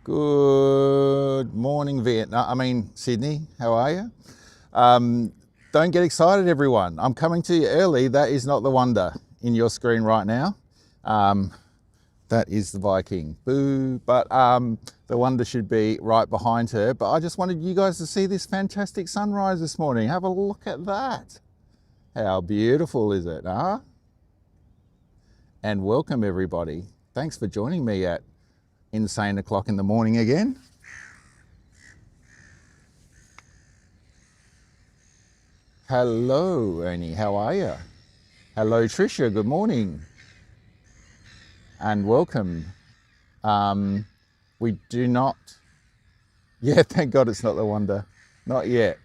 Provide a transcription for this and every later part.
Good morning, Sydney. How are you? Don't get excited, everyone. I'm coming to you early. That is not the Wonder in your screen right now. That is the Viking. Boo. But the Wonder should be right behind her. But I just wanted you guys to see this fantastic sunrise this morning. Have a look at that. How beautiful is it, huh? And welcome, everybody. Thanks for joining me at insane o'clock in the morning again. Hello, Ernie. How are you? Hello, Tricia. Good morning. And welcome. We do not... Yeah, thank God it's not the Wonder. Not yet.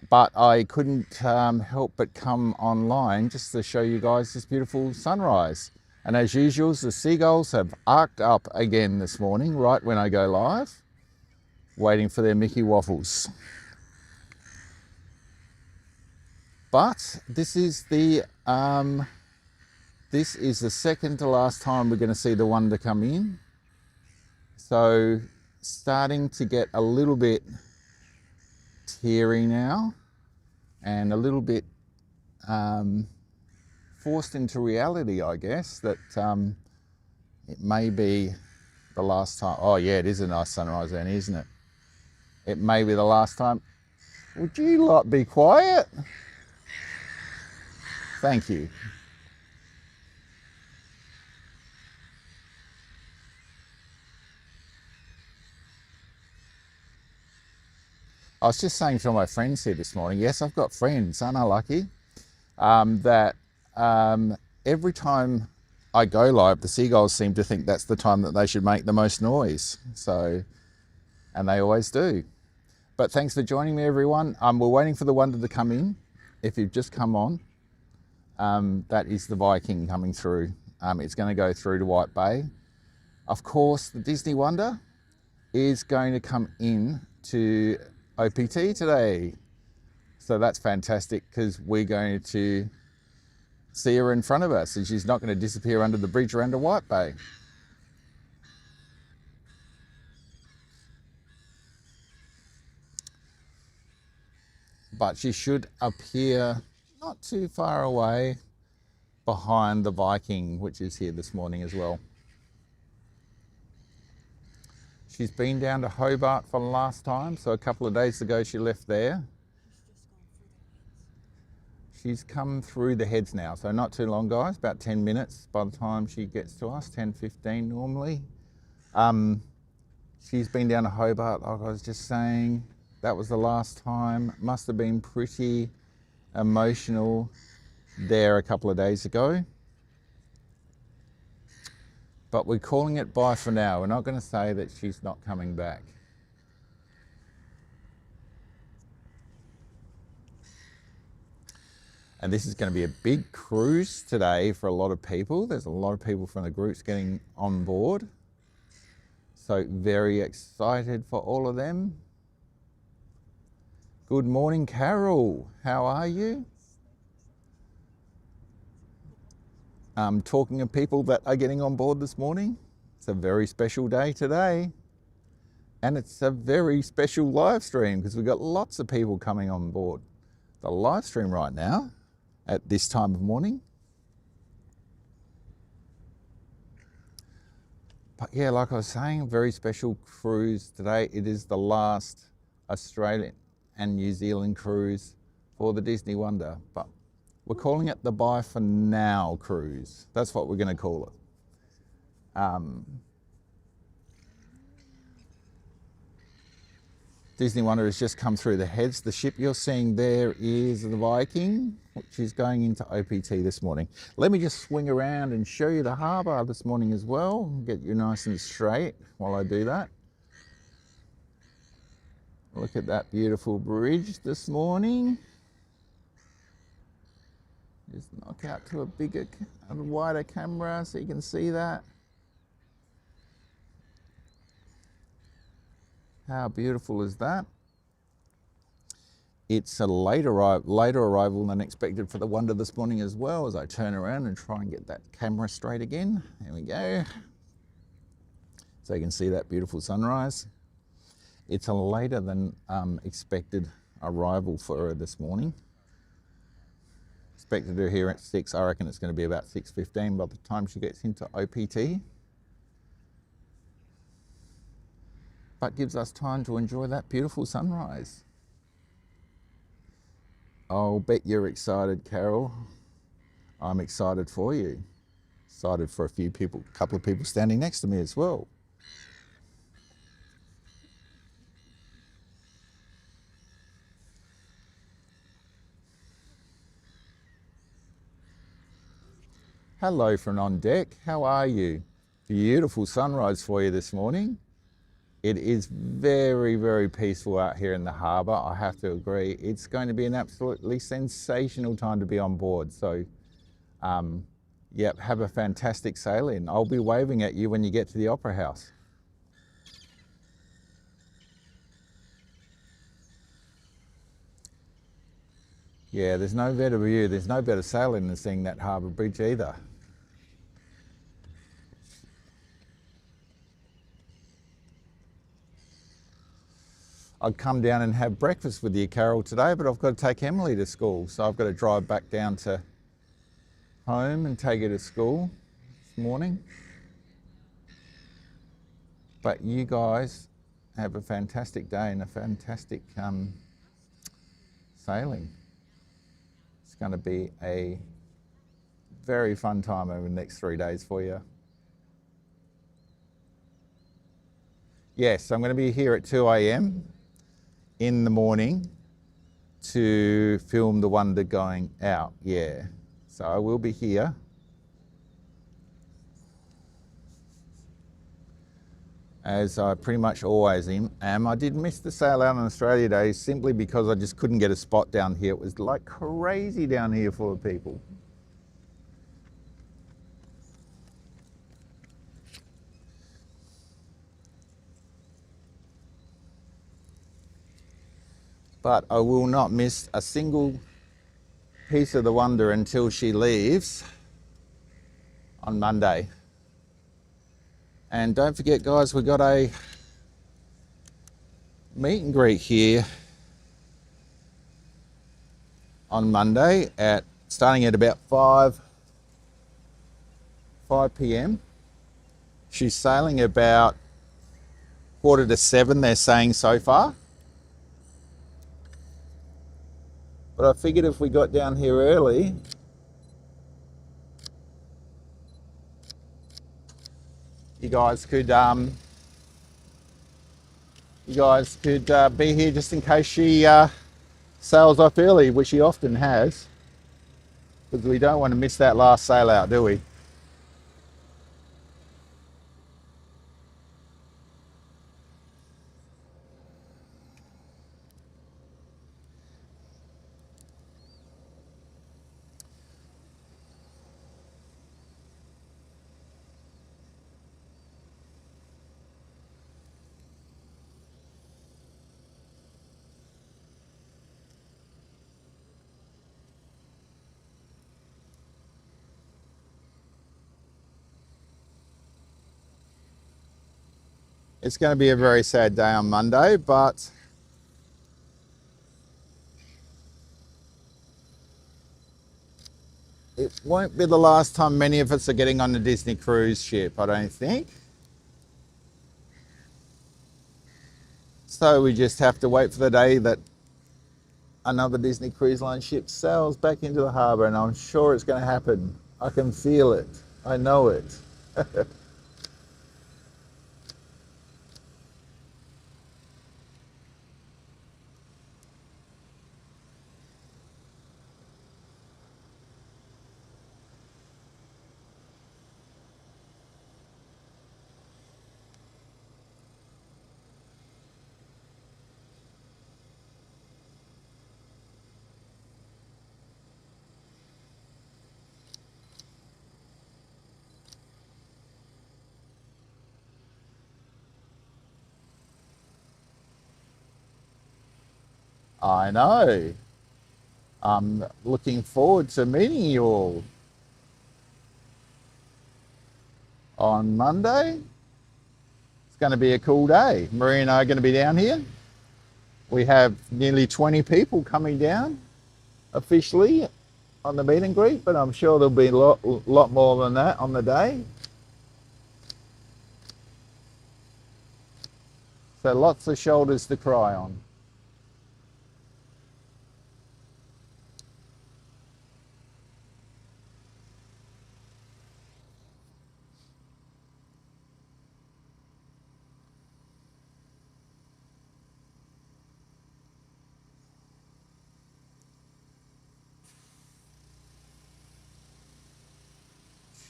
But I couldn't help but come online just to show you guys this beautiful sunrise. And as usual, the seagulls have arced up again this morning, right when I go live, waiting for their Mickey waffles. But this is the second to last time we're going to see the Wonder come in. So starting to get a little bit teary now and a little bit forced into reality, I guess, that it may be the last time. Oh yeah, it is a nice sunrise, Annie, isn't it? It may be the last time. Would you lot be quiet? Thank you. I was just saying to my friends here this morning, yes, I've got friends, aren't I lucky? That every time I go live, the seagulls seem to think that's the time that they should make the most noise. So, and they always do. But thanks for joining me, everyone. We're waiting for the Wonder to come in. If you've just come on, that is the Viking coming through. It's going to go through to White Bay. Of course, the Disney Wonder is going to come in to OPT today. So that's fantastic because we're going to see her in front of us and she's not going to disappear under the bridge or under White Bay. But she should appear not too far away behind the Viking, which is here this morning as well. She's been down to Hobart for the last time, so a couple of days ago she left there. She's come through the heads now, so not too long, guys, about 10 minutes by the time she gets to us, 10:15 normally. She's been down to Hobart, like I was just saying. That was the last time. Must have been pretty emotional there a couple of days ago. But we're calling it bye for now. We're not going to say that she's not coming back. And this is going to be a big cruise today for a lot of people. There's a lot of people from the groups getting on board. So very excited for all of them. Good morning, Carol. How are you? Talking of people that are getting on board this morning, it's a very special day today. And it's a very special live stream because we've got lots of people coming on board the live stream right now at this time of morning. But yeah, like I was saying, very special cruise today. It is the last Australian and New Zealand cruise for the Disney Wonder. But we're calling it the Bye for Now cruise. That's what we're going to call it. Disney Wonder has just come through the heads. The ship you're seeing there is the Viking, which is going into OPT this morning. Let me just swing around and show you the harbour this morning as well. Get you nice and straight while I do that. Look at that beautiful bridge this morning. Just knock out to a bigger and wider camera so you can see that. How beautiful is that? It's a later arrival than expected for the Wonder this morning as well, as I turn around and try and get that camera straight again. There we go. So you can see that beautiful sunrise. It's a later than expected arrival for her this morning. Expected her here at 6. I reckon it's going to be about 6:15 by the time she gets into OPT. But gives us time to enjoy that beautiful sunrise. I'll bet you're excited, Carol. I'm excited for you. Excited for a couple of people standing next to me as well. Hello from on deck. How are you? Beautiful sunrise for you this morning. It is very, very peaceful out here in the harbour. I have to agree. It's going to be an absolutely sensational time to be on board. So, yep, have a fantastic sail in. I'll be waving at you when you get to the Opera House. Yeah, there's no better view. There's no better sailing than seeing that harbour bridge either. I'd come down and have breakfast with you, Carol, today, but I've got to take Emily to school. So I've got to drive back down to home and take her to school this morning. But you guys have a fantastic day and a fantastic sailing. It's going to be a very fun time over the next 3 days for you. Yes, I'm going to be here at 2 a.m. in the morning to film the Wonder going out. Yeah, so I will be here. As I pretty much always am. I did miss the sail out on Australia Day simply because I just couldn't get a spot down here. It was like crazy down here full of people. But I will not miss a single piece of the Wonder until she leaves on Monday. And don't forget, guys, we've got a meet and greet here on Monday starting at about 5 p.m. She's sailing about 6:45, they're saying so far. But I figured if we got down here early, you guys could be here just in case she sails off early, which she often has, because we don't want to miss that last sail out, do we? It's going to be a very sad day on Monday, but it won't be the last time many of us are getting on a Disney cruise ship, I don't think. So we just have to wait for the day that another Disney Cruise Line ship sails back into the harbour, and I'm sure it's going to happen. I can feel it. I know it. I know. I'm looking forward to meeting you all on Monday. going to be a cool day. Marie and I are going to be down here. We have nearly 20 people coming down officially on the meet and greet, but I'm sure there'll be a lot more than that on the day. So lots of shoulders to cry on.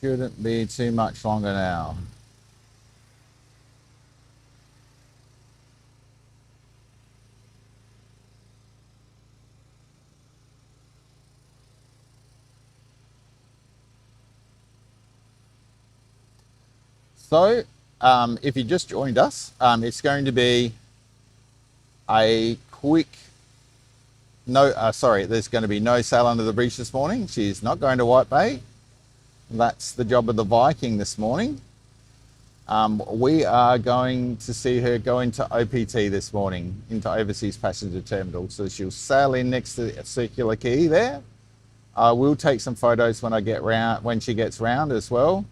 Shouldn't be too much longer now. So, if you just joined us, it's going to be a quick, there's going to be no sail under the bridge this morning. She's not going to White Bay. That's the job of the Viking this morning. We are going to see her go into OPT this morning, into Overseas Passenger Terminal. So she'll sail in next to the Circular Quay there. I will take some photos when she gets round as well,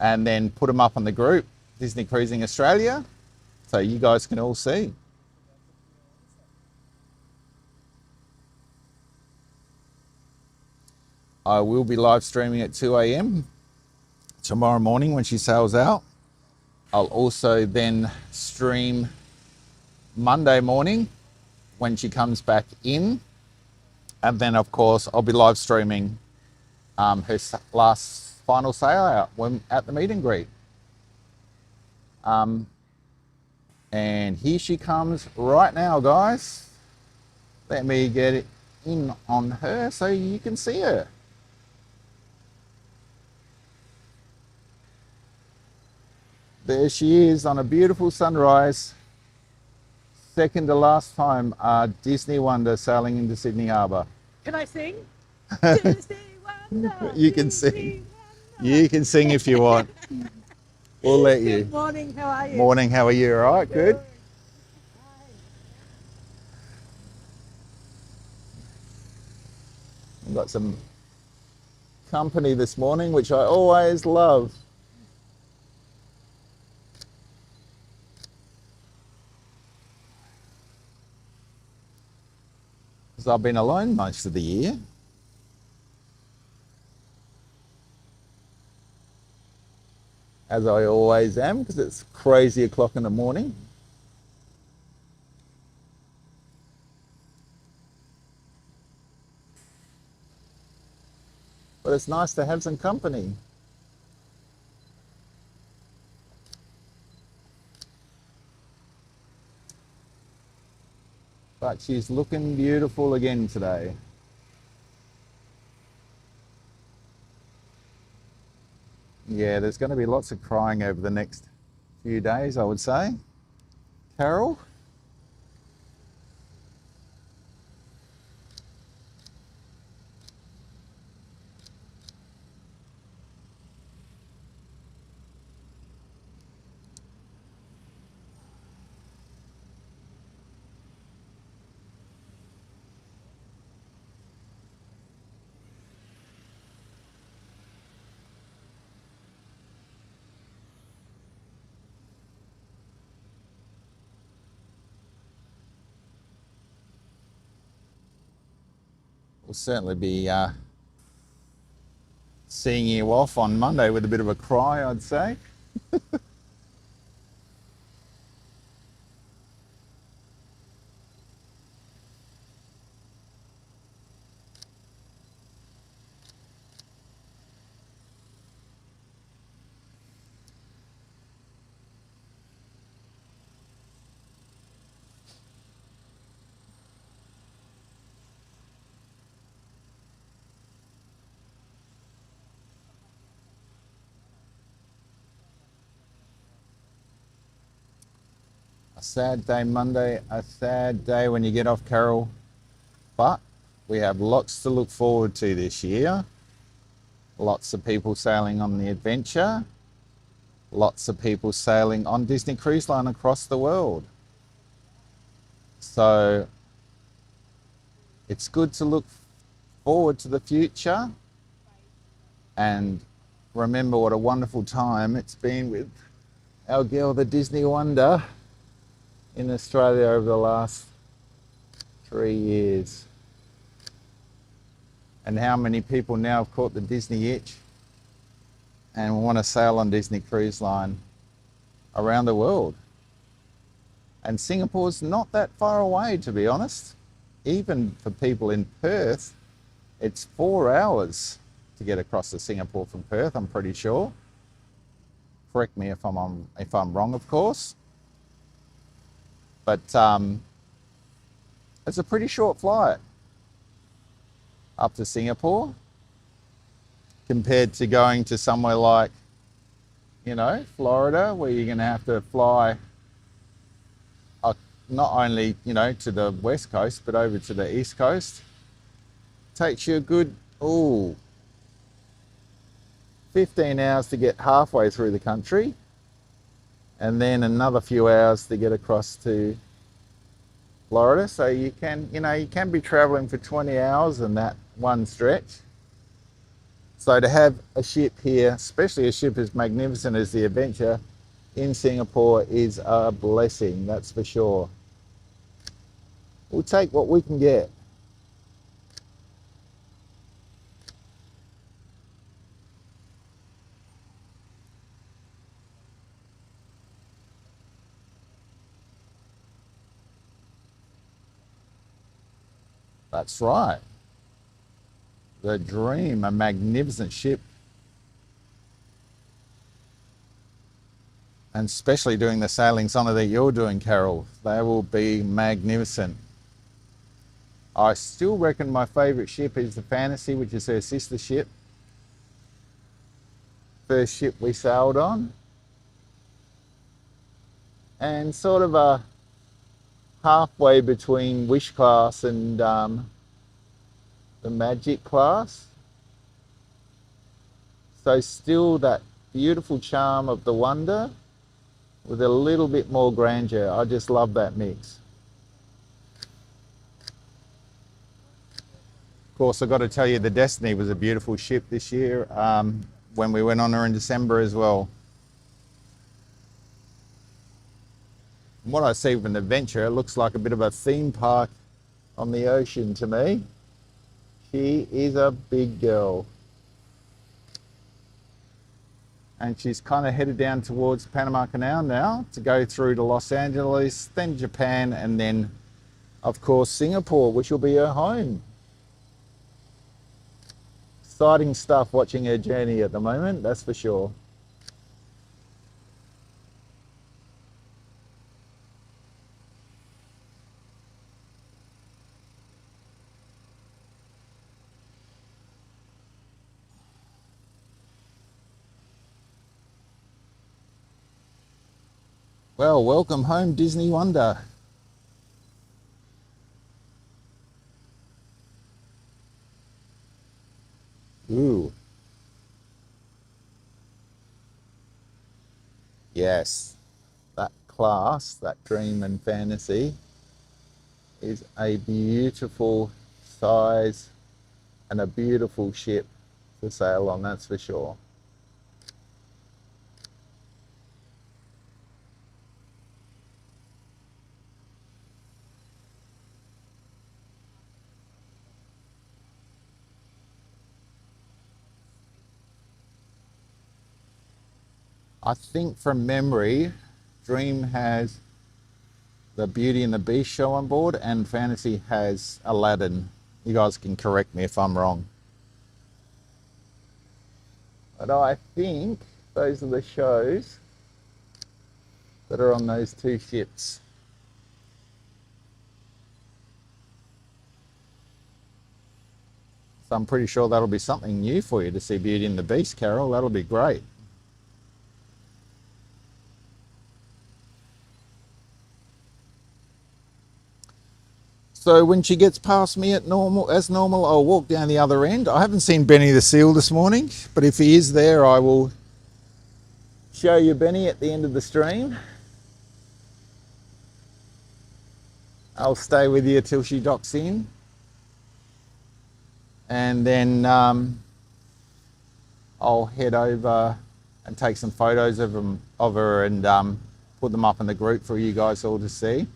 and then put them up on the group, Disney Cruising Australia, so you guys can all see. I will be live streaming at 2 a.m. tomorrow morning when she sails out. I'll also then stream Monday morning when she comes back in. And then, of course, I'll be live streaming her final sail out at the meet and greet. And here she comes right now, guys. Let me get it in on her so you can see her. There she is on a beautiful sunrise. Second to last time Disney Wonder sailing into Sydney Harbour. Can I sing? Disney Wonder, you can sing. You can sing if you want. We'll let you. Good morning, how are you? Morning, how are you? All right, good. I've got some company this morning, which I always love. Because I've been alone most of the year. As I always am, because it's crazy o'clock in the morning. But it's nice to have some company. But she's looking beautiful again today. Yeah, there's going to be lots of crying over the next few days, I would say. Carol? We'll certainly be seeing you off on Monday with a bit of a cry, I'd say. A sad day Monday, a sad day when you get off, Carol. But we have lots to look forward to this year. Lots of people sailing on the adventure. lots of people sailing on Disney Cruise Line across the world. So it's good to look forward to the future and remember what a wonderful time it's been with our girl, the Disney Wonder, in Australia over the last 3 years. And how many people now have caught the Disney itch and want to sail on Disney Cruise Line around the world. And Singapore's not that far away, to be honest. Even for people in Perth, it's 4 hours to get across to Singapore from Perth, I'm pretty sure. Correct me if I'm wrong, of course. But it's a pretty short flight up to Singapore compared to going to somewhere like, you know, Florida, where you're going to have to fly not only, you know, to the west coast, but over to the east coast. Takes you a good, 15 hours to get halfway through the country, and then another few hours to get across to Florida. So you can be traveling for 20 hours in that one stretch. So to have a ship here, especially a ship as magnificent as the Adventure in Singapore, is a blessing, that's for sure. We'll take what we can get. That's right. The Dream, a magnificent ship. And especially doing the sailings on it that you're doing, Carol. They will be magnificent. I still reckon my favourite ship is the Fantasy, which is her sister ship. First ship we sailed on. And sort of a halfway between Wish class and the Magic class. So still that beautiful charm of the Wonder with a little bit more grandeur. I just love that mix. Of course, I've got to tell you, the Destiny was a beautiful ship this year when we went on her in December as well. From what I see of an Adventure, it looks like a bit of a theme park on the ocean to me. She is a big girl. And she's kind of headed down towards Panama Canal now to go through to Los Angeles, then Japan, and then, of course, Singapore, which will be her home. Exciting stuff watching her journey at the moment, that's for sure. Well, welcome home, Disney Wonder. Ooh. Yes, that class, that Dream and Fantasy, is a beautiful size and a beautiful ship to sail on, that's for sure. I think from memory, Dream has the Beauty and the Beast show on board, and Fantasy has Aladdin. You guys can correct me if I'm wrong. But I think those are the shows that are on those two ships. So I'm pretty sure that'll be something new for you to see Beauty and the Beast, Carol. That'll be great. So when she gets past me as normal, I'll walk down the other end. I haven't seen Benny the Seal this morning, but if he is there, I will show you Benny at the end of the stream. I'll stay with you till she docks in. And then I'll head over and take some photos of her and put them up in the group for you guys all to see.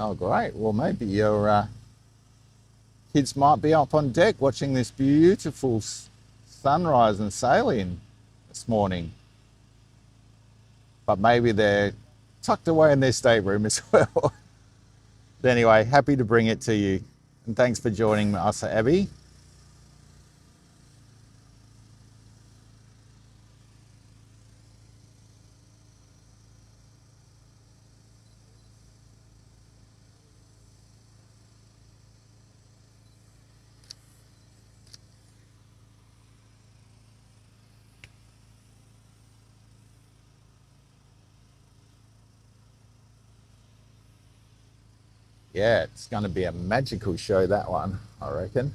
Oh, great. Well, maybe your kids might be up on deck watching this beautiful sunrise and sailing this morning. But maybe they're tucked away in their stateroom as well. But anyway, happy to bring it to you. And thanks for joining us, Abby. Yeah, it's going to be a magical show, that one, I reckon.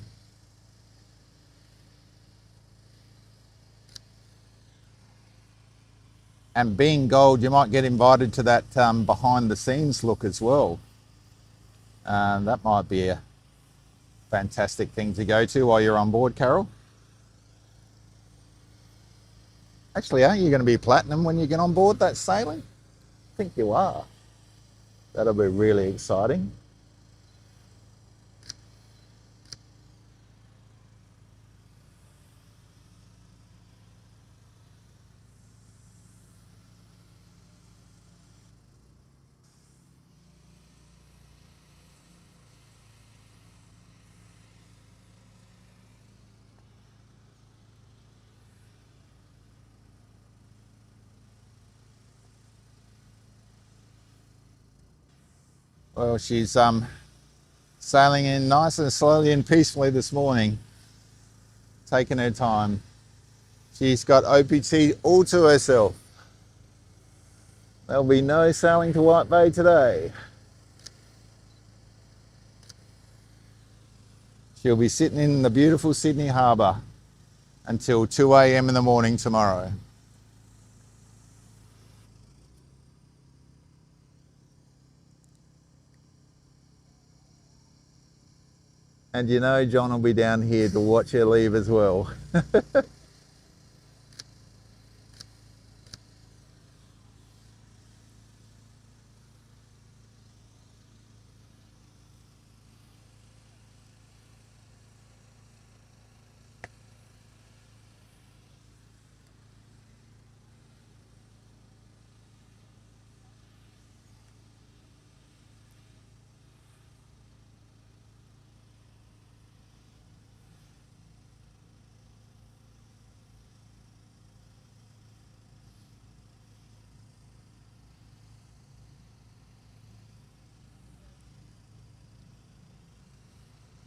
And being gold, you might get invited to that behind the scenes look as well. That might be a fantastic thing to go to while you're on board, Carol. Actually, aren't you going to be platinum when you get on board that sailing? I think you are. That'll be really exciting. Well, she's sailing in nice and slowly and peacefully this morning, taking her time. She's got OPT all to herself. There'll be no sailing to White Bay today. She'll be sitting in the beautiful Sydney Harbour until 2 a.m. in the morning tomorrow. And you know John will be down here to watch her leave as well.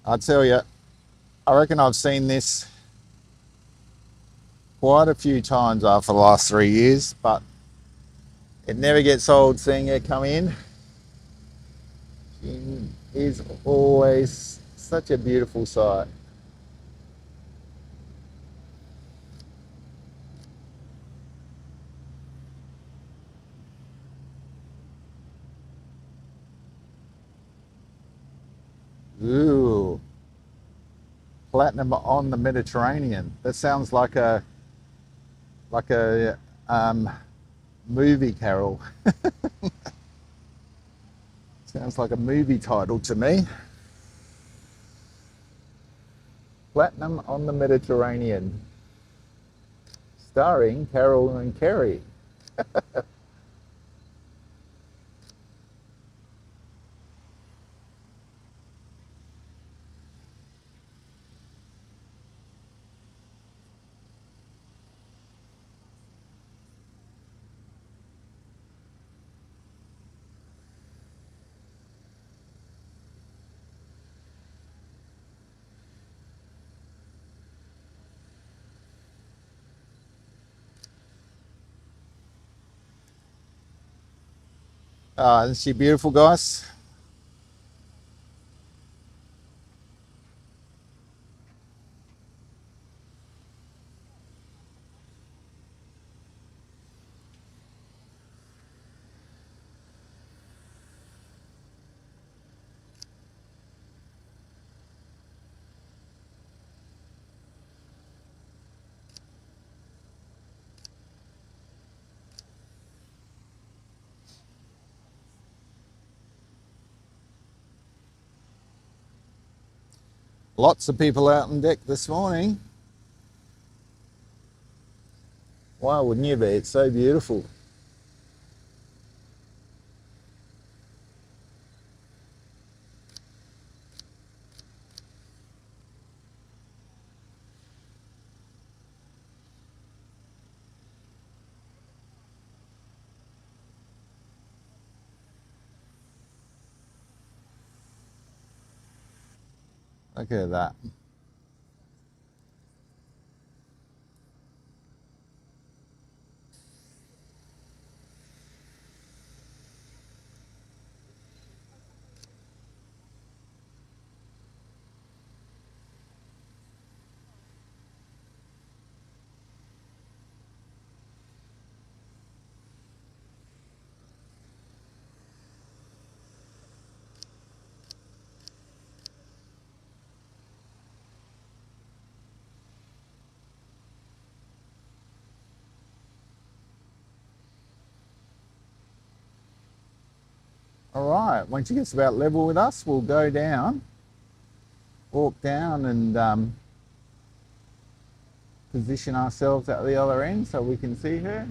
I tell you, I reckon I've seen this quite a few times after the last 3 years, but it never gets old seeing her come in. She is always such a beautiful sight. Ooh, platinum on the Mediterranean. That sounds like a movie, Carol. Sounds like a movie title to me. Platinum on the Mediterranean, starring Carol and Kerry. Isn't she beautiful, guys? Lots of people out on deck this morning. Why wouldn't you be? It's so beautiful. Look at that. All right, when she gets about level with us, we'll go down, walk down and position ourselves at the other end so we can see her.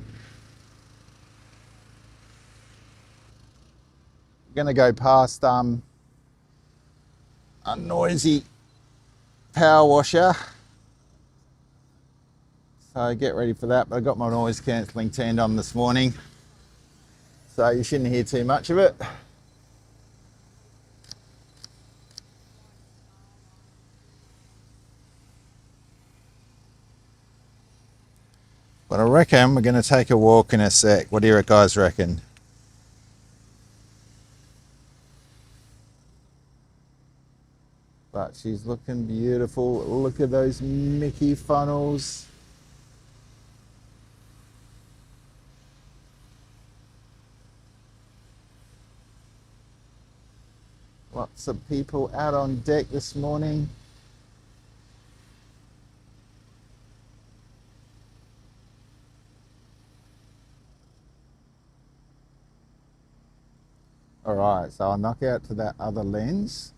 We're going to go past a noisy power washer. So get ready for that, but I got my noise cancelling turned on this morning, so you shouldn't hear too much of it. But I reckon we're going to take a walk in a sec. What do you guys reckon? But she's looking beautiful. Look at those Mickey funnels. Lots of people out on deck this morning. All right, so I'll knock out to that other lens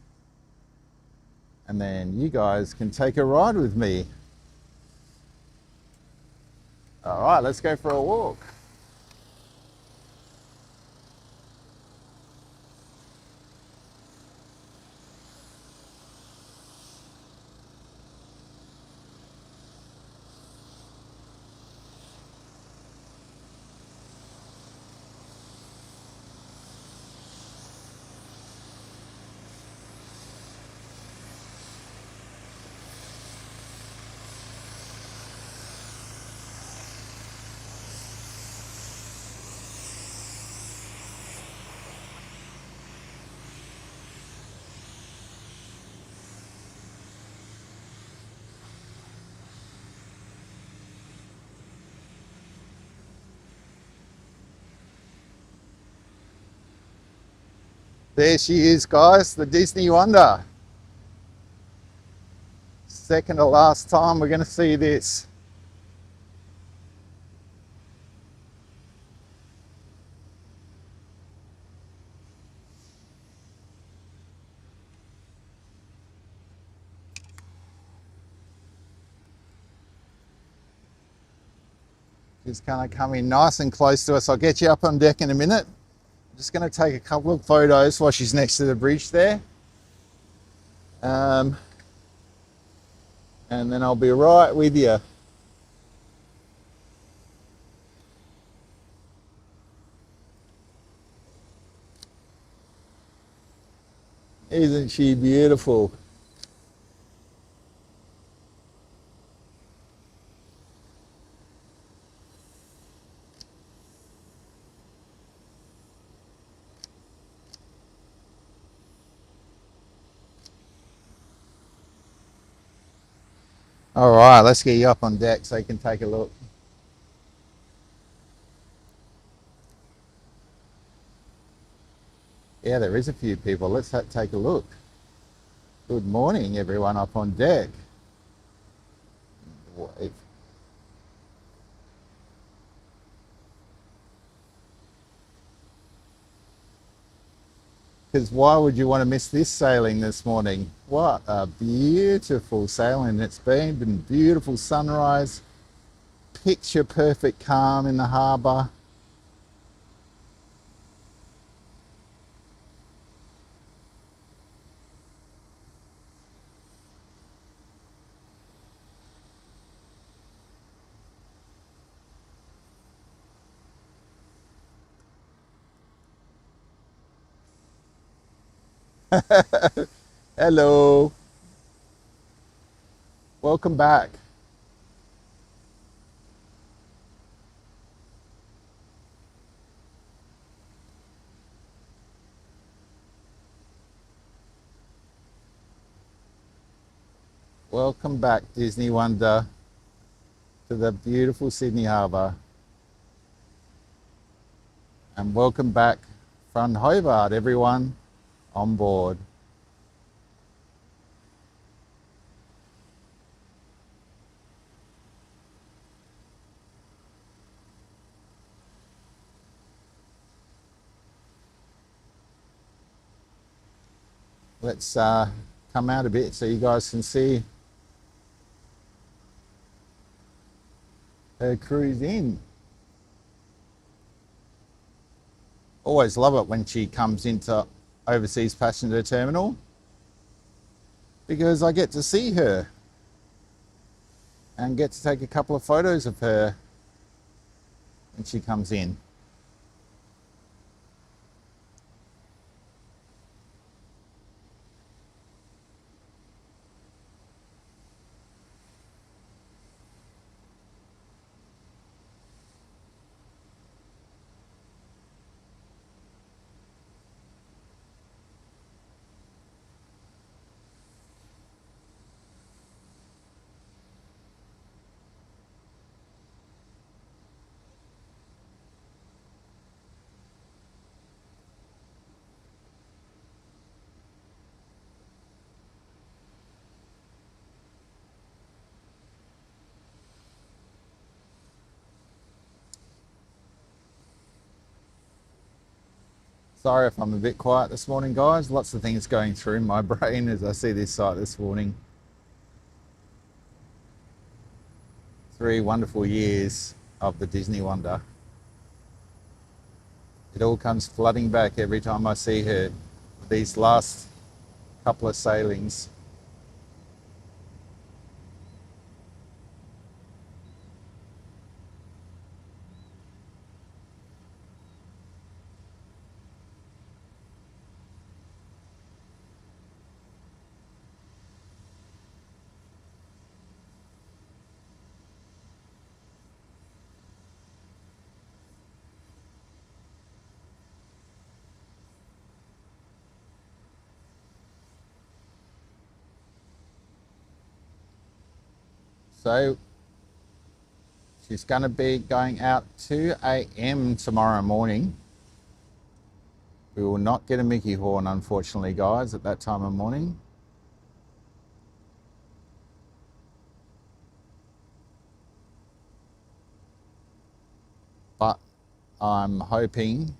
and then you guys can take a ride with me. All right, let's go for a walk. There she is, guys, the Disney Wonder. Second to last time we're going to see this. She's going to come in nice and close to us. I'll get you up on deck in a minute. I'm just going to take a couple of photos while she's next to the bridge there. And then I'll be right with you. Isn't she beautiful? All right, let's get you up on deck so you can take a look. Yeah, there is a few people. Let's take a look. Good morning, everyone up on deck. Because why would you want to miss this sailing this morning? What a beautiful sailing it's been beautiful sunrise, picture perfect calm in the harbour. Hello, welcome back. Welcome back, Disney Wonder, to the beautiful Sydney Harbour. And welcome back from Hobart, everyone on board. Let's come out a bit so you guys can see her cruise in. Always love it when she comes into overseas passenger terminal because I get to see her and get to take a couple of photos of her when she comes in. Sorry if I'm a bit quiet this morning, guys. Lots of things going through my brain as I see this site this morning. 3 wonderful years of the Disney Wonder. It all comes flooding back every time I see her. These last couple of sailings. So she's going to be going out 2 a.m. tomorrow morning. We will not get a Mickey horn, unfortunately, guys, at that time of morning. But I'm hoping,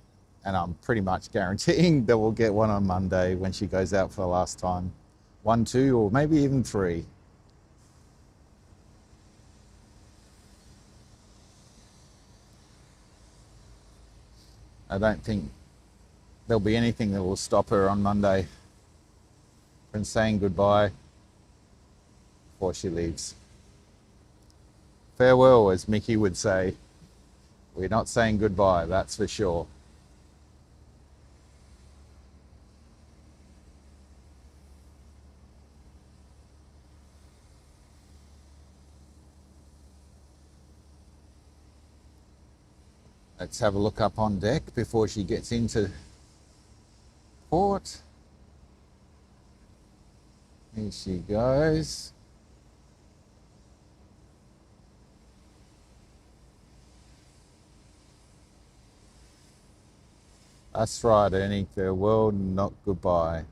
and I'm pretty much guaranteeing, that we'll get one on Monday when she goes out for the last time. 1, 2, or maybe even 3. I don't think there'll be anything that will stop her on Monday from saying goodbye before she leaves. Farewell, as Mickey would say. We're not saying goodbye, that's for sure. Let's have a look up on deck before she gets into port. Here she goes. That's right, Ernie. Farewell, not goodbye.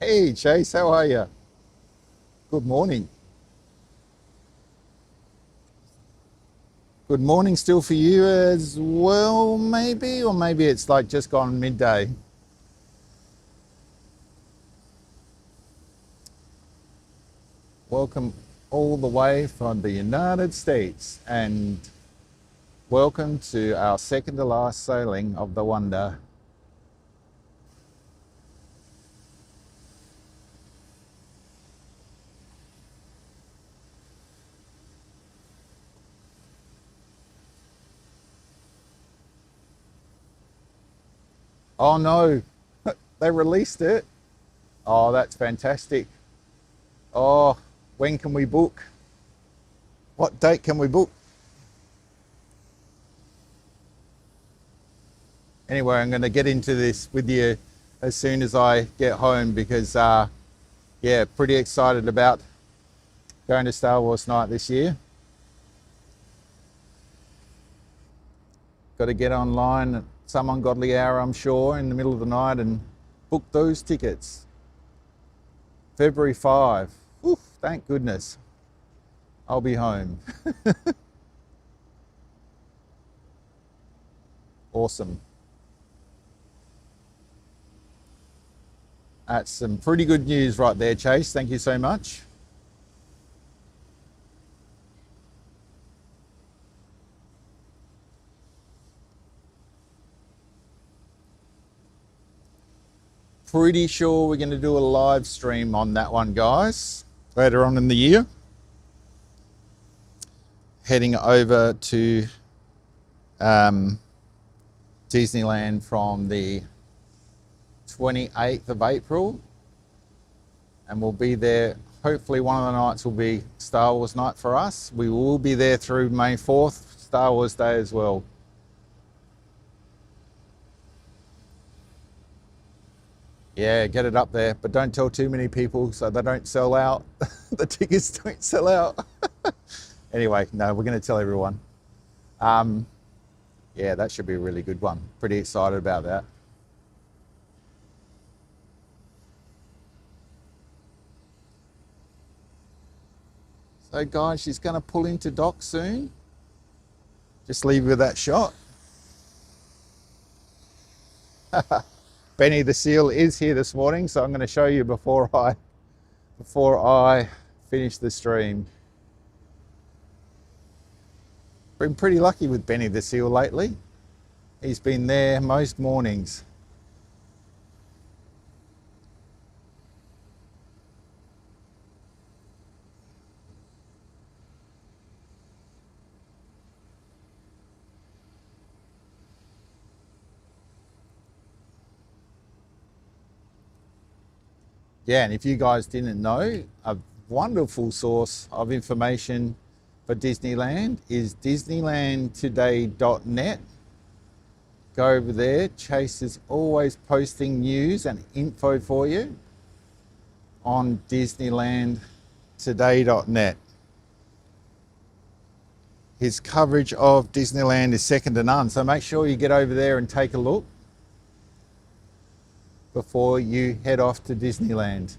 Hey, Chase, how are you? Good morning. Good morning still for you as well, maybe? Or maybe it's like just gone midday. Welcome all the way from the United States and welcome to our second to last sailing of the Wonder. Oh no, they released it. Oh, that's fantastic. Oh, when can we book? What date can we book? Anyway, I'm going to get into this with you as soon as I get home because, yeah, pretty excited about going to Star Wars night this year. Got to get online at some ungodly hour, I'm sure, in the middle of the night and book those tickets. February 5. Oof, thank goodness. I'll be home. Awesome. That's some pretty good news right there, Chase. Thank you so much. Pretty sure we're going to do a live stream on that one, guys, later on in the year. Heading over to Disneyland from the 28th of April, and we'll be there. Hopefully one of the nights will be Star Wars night for us. We will be there through May 4th, Star Wars Day as well. Yeah, get it up there, but don't tell too many people so they don't sell out. The tickets don't sell out. Anyway, no, we're going to tell everyone. Yeah, that should be a really good one. Pretty excited about that. So guys, she's going to pull into dock soon. Just leave you with that shot. Benny the Seal is here this morning, so I'm going to show you before I finish the stream. Been pretty lucky with Benny the Seal lately. He's been there most mornings. Yeah, and if you guys didn't know, a wonderful source of information for Disneyland is disneylandtoday.net. Go over there. Chase is always posting news and info for you on disneylandtoday.net. His coverage of Disneyland is second to none, so make sure you get over there and take a look before you head off to Disneyland.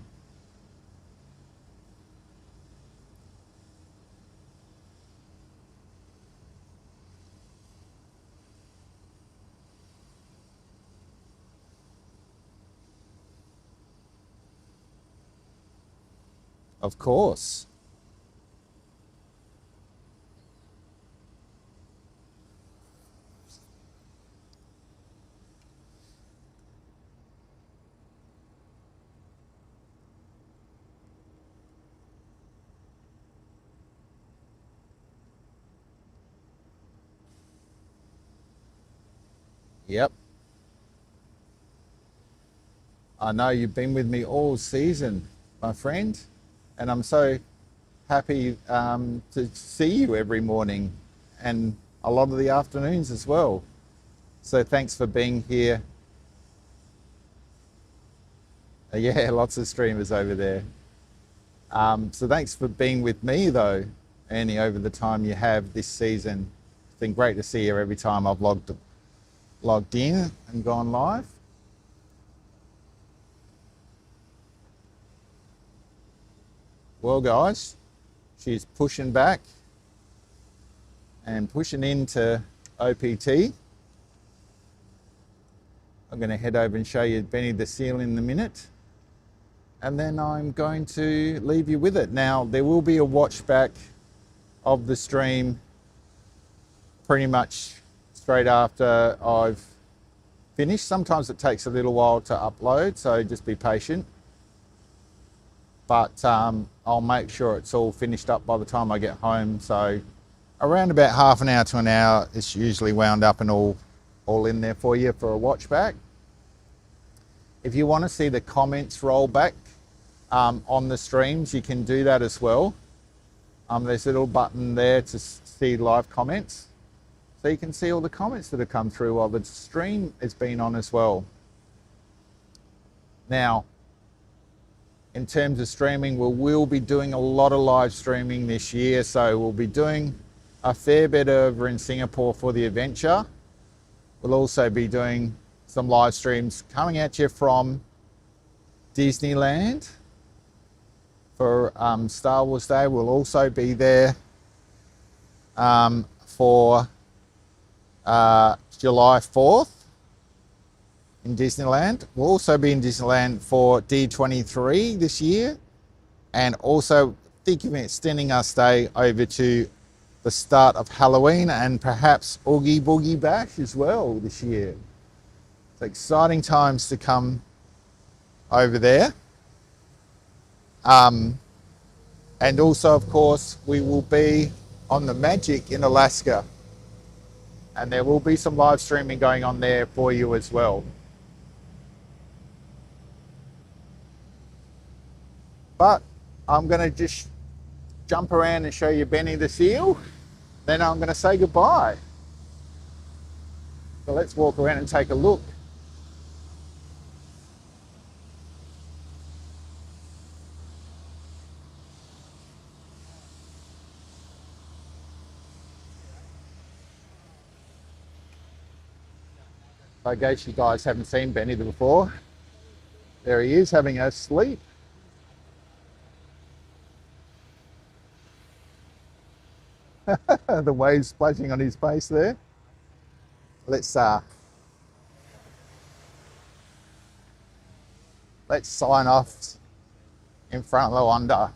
Of course. Yep. I know you've been with me all season, my friend, and I'm so happy to see you every morning and a lot of the afternoons as well. So thanks for being here. Yeah, lots of streamers over there. So thanks for being with me though, Annie, over the time you have this season. It's been great to see you every time I've logged in and gone live. Well, guys, she's pushing back and pushing into OPT. I'm going to head over and show you Benny the Seal in a minute. And then I'm going to leave you with it. Now, there will be a watch back of the stream pretty much straight after I've finished. Sometimes it takes a little while to upload, so just be patient. But I'll make sure it's all finished up by the time I get home. So around about half an hour to an hour, it's usually wound up and all in there for you for a watch back. If you want to see the comments roll back on the streams, you can do that as well. There's a little button there to see live comments. So you can see all the comments that have come through while the stream has been on as well. Now, in terms of streaming, we will be doing a lot of live streaming this year. So we'll be doing a fair bit over in Singapore for the adventure. We'll also be doing some live streams coming at you from Disneyland for Star Wars Day. We'll also be there for July 4th in Disneyland. We'll also be in Disneyland for D23 this year, and also thinking of extending our stay over to the start of Halloween and perhaps Oogie Boogie Bash as well this year. It's exciting times to come over there. And also, of course, we will be on the Magic in Alaska, and there will be some live streaming going on there for you as well. But I'm going to just jump around and show you Benny the Seal. Then I'm going to say goodbye. So let's walk around and take a look. I guess you guys haven't seen Benny before. There he is having a sleep. The waves splashing on his face there. Let's sign off in front of Luanda.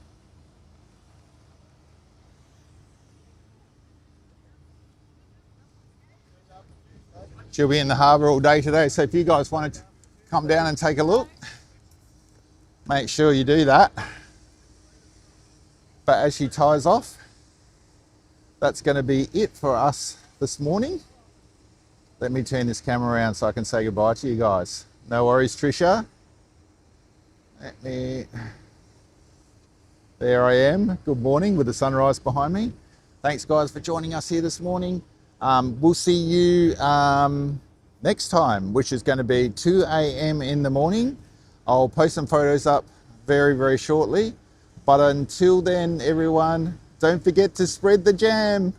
She'll be in the harbour all day today, so if you guys want to come down and take a look, make sure you do that. But as she ties off, that's going to be it for us this morning. Let me turn this camera around so I can say goodbye to you guys. No worries, Trisha. There I am. Good morning with the sunrise behind me. Thanks, guys, for joining us here this morning. We'll see you next time, which is going to be 2 a.m. in the morning. I'll post some photos up very, very shortly. But until then, everyone, don't forget to spread the jam.